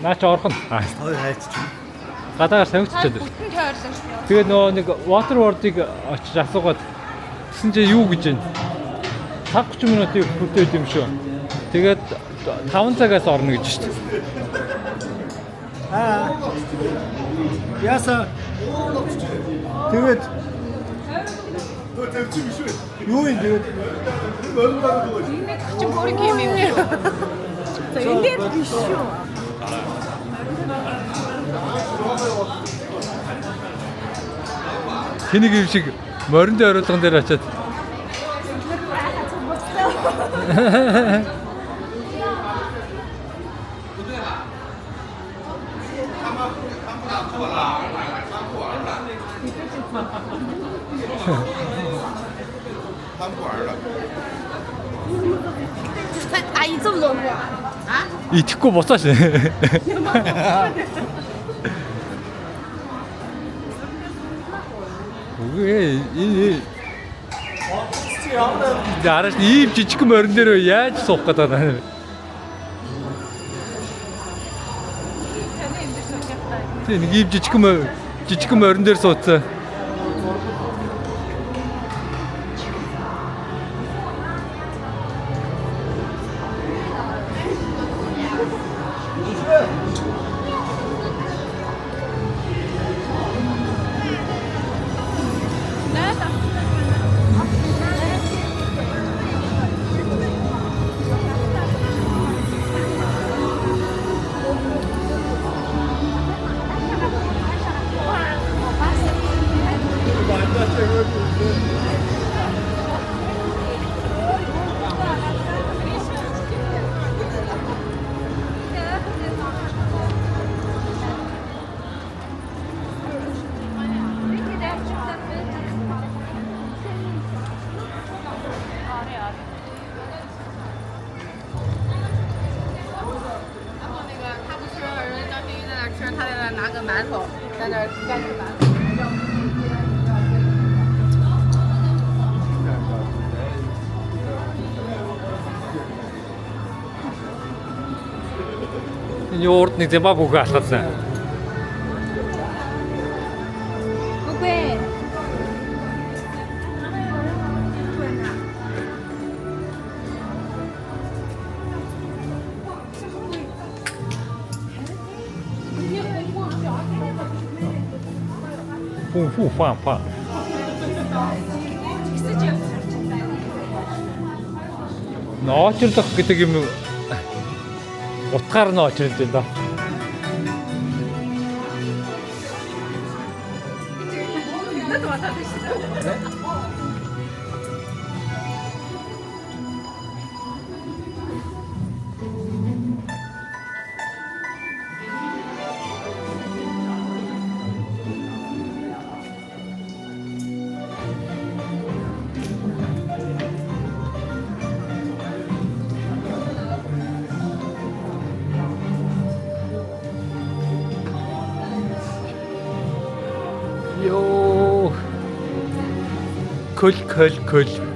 Наач орхон. Хоёр хайц чинь. Гадаагаар тавигдчихад байна. Бүтэн тойрлоо шүү дээ. Тэгээд нөгөө нэг waterboard-ыг очиж асуугаад гэсэн чинь юу гэж байна? 5-30 минутыг хүртээд юм шүү. Тэгээд 5 цагаас орно гэж шүү дээ. Яса. Тэгээд юу юм тэгээд Чи бүрэн юм юм. За энэ дээр биш шүү. Хэнийг юм шиг морин дээр оруулган дээр очиад 아, 이 좀 너무. 아? итгэхгүй буцааш. Үгүй энэ Яраш ийм жижиг морин дээр яаж суух гэдэг байна. Тэ нэг ийм жижиг морин дээр суудсан. Энэ урд нэг Зимбабвег алхасан. Үгүй. Фу фа. Ноочрлох гэдэг юм утгаар нь очролд байна да. Йоо. Көл.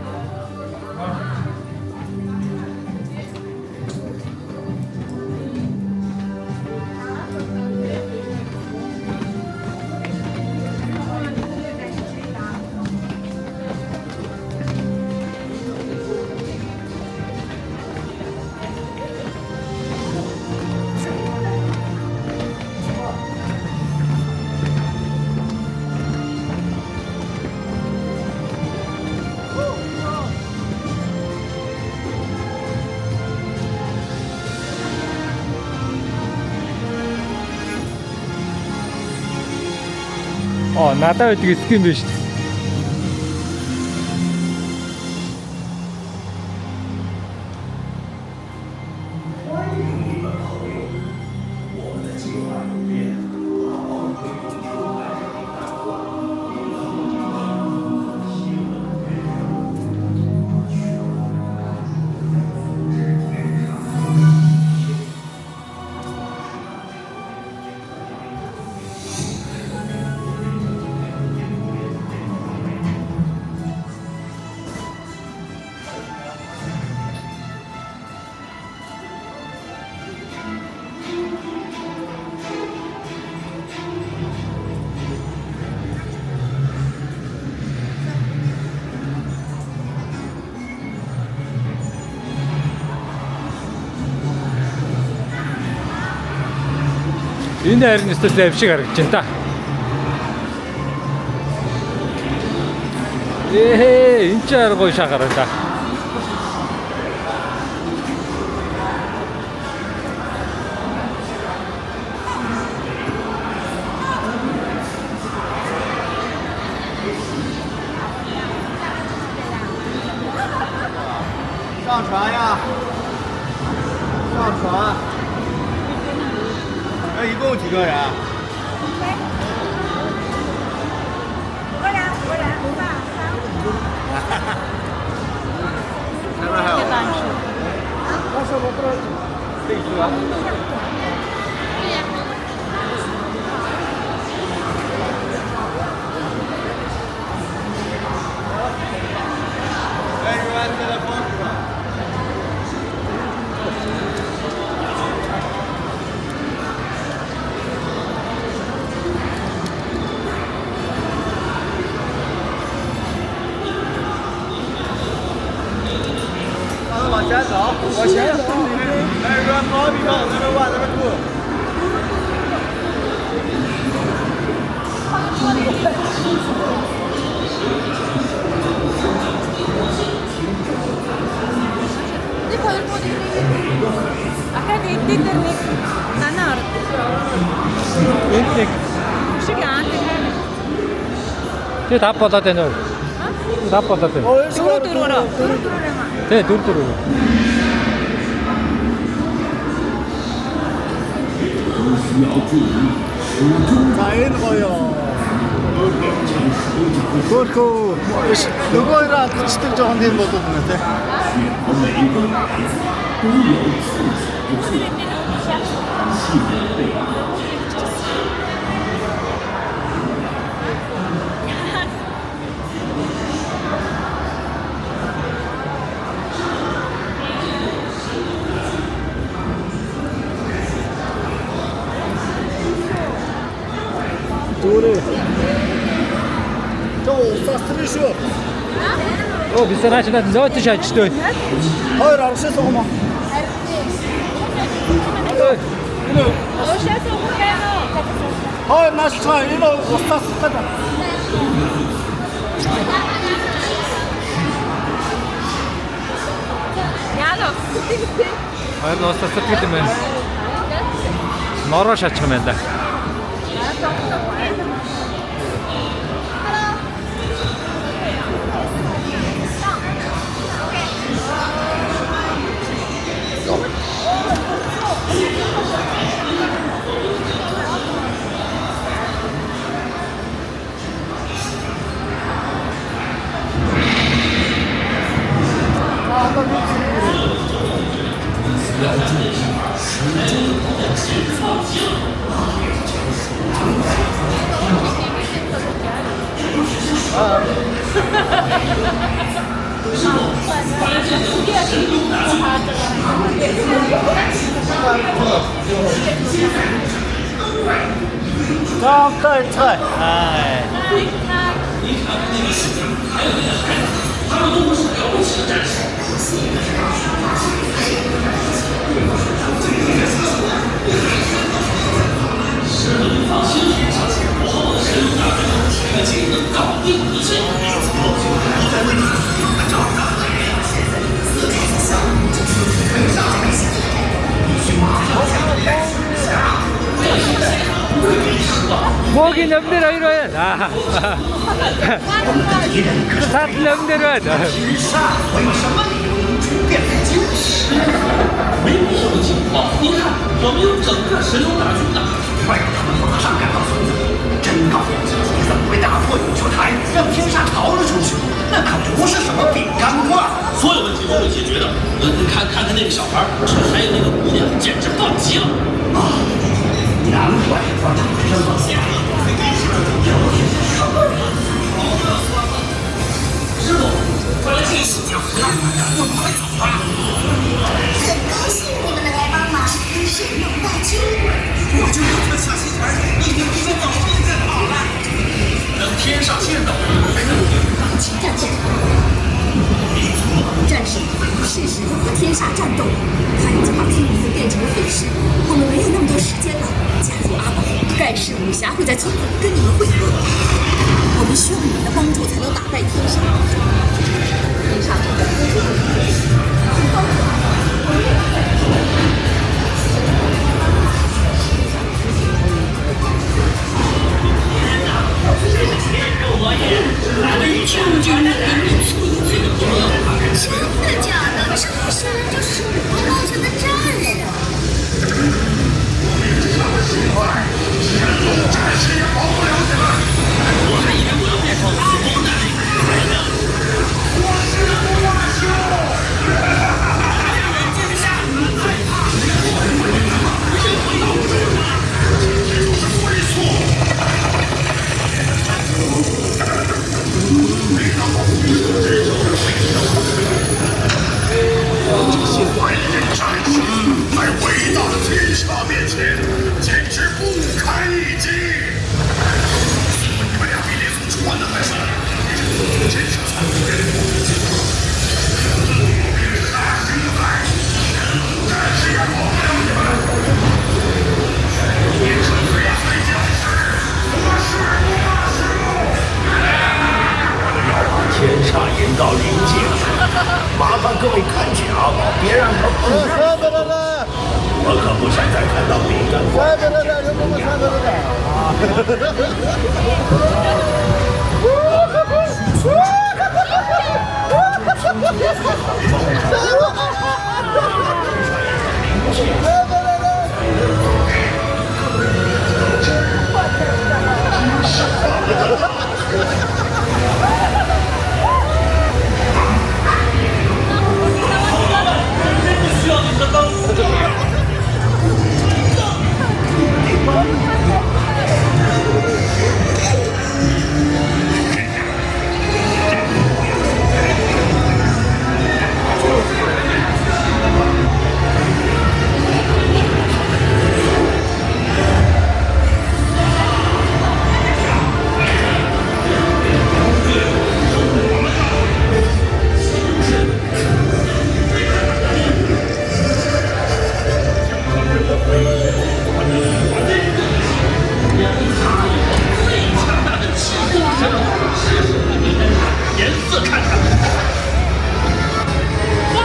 Надад байдаг ским биш. Энэ харин өстө лайв шиг харагдаж байна та. Энэ ч арга шагараа та.上船呀！上船。那一共几个人？前面还有。可以去啊。Everyone to the front. Everyone follow me now. Number 1, number 2. Ахад эдгээр нэг танаа орд. Эдник. Шиг аантай хайр. Тэгээ тав болоод байна уу? Тав болоод байна. Дөрөөр. Тэгээ 4. За энэ гоё. Хөрхөө нөгөө ирээд чичдэг жоохон тийм болоод байна те. Дөрөв. Тоо састрын шүү. Оо бисараач надад зөөж шаачдаг. Хоёр аргашаа суугам. Оошаа суугано. Хоёр нааш цаа энэ устаас гэдэг. Яалаа. Хоёр ноосоо сэтгэл юм байна. Нороо шаачих юм байна да. Цай. Ай. Богийн өмнөр хоёр байна. Сад өмнөр байна. 没幕后的情况，你看，我们用整个神龙大军呢，快让他们马上赶到村子里。真搞不清你怎么会打破有球台，让天煞逃了出去？那可不是什么饼干块，所有问题都会解决的。看看那个小孩，还有那个姑娘，简直棒极了啊！难怪我打这么响。师傅，快来进洗脚，我们快走吧。 很高兴你们能来帮忙，神龙大军。我就有这个小心眼儿，已经比我早就准备好了。等天上见到我，请战斗！战士，是时候和天煞战斗了。他已经把村民们变成了废尸，我们没有那么多时间了。加入阿宝，盖世武侠会在村口跟你们会合。我们需要你们的帮助才能打败天煞。天煞正在播出的请帮助阿宝。将军，你错罪了！真的假的？这好像就是我冒下的战士啊！我还以为我要变成阿宝呢。这些坏人战士在伟大的天下面前，简直不堪一击。你们俩比连峰传的还少，真是残酷！天煞引到灵界，麻烦各位看紧阿宝，别让他碰上。我可不想再看到饼干怪。需要你们的帮助。颜色看看。哦，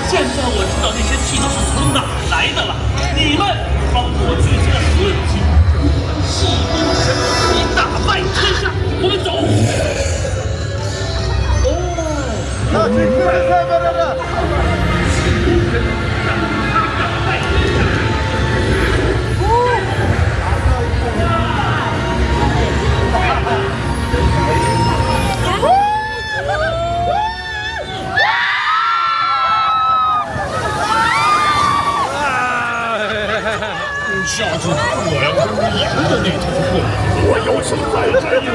现在我知道那些气都是从哪儿来的了。你们帮我聚集了所有劲，气功神你打败天煞，我们走。下次我要跟你赢的那头混，我有请再战一轮。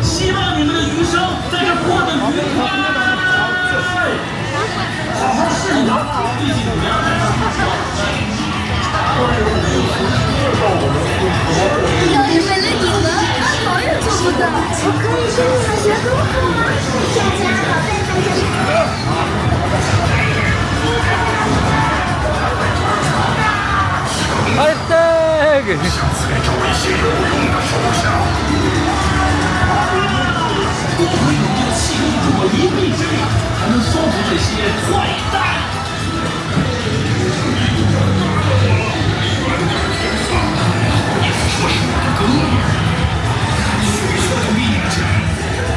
希望你们的余生在这过得愉快。好好试一把，毕竟你们要在要是为了你们，阿宝也做不到。我可以跟你们学功夫吗？下次阿宝再参加。哎对，下次该找一些有用的手下。我们有这个气功如果一臂之力，还能收服这些坏蛋。你所说是我的哥们，许错就命去。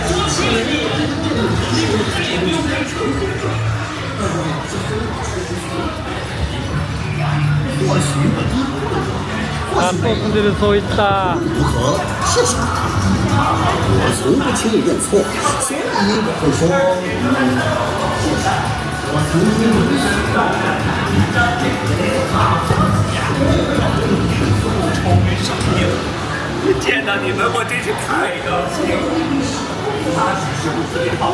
多谢你，以后再也不用开车了。或许아 또 분들은 서 있다. 如何？谢谢你。我从不轻易认错，所以我会说。见到你们，我真是太高兴了。他只是我最好的。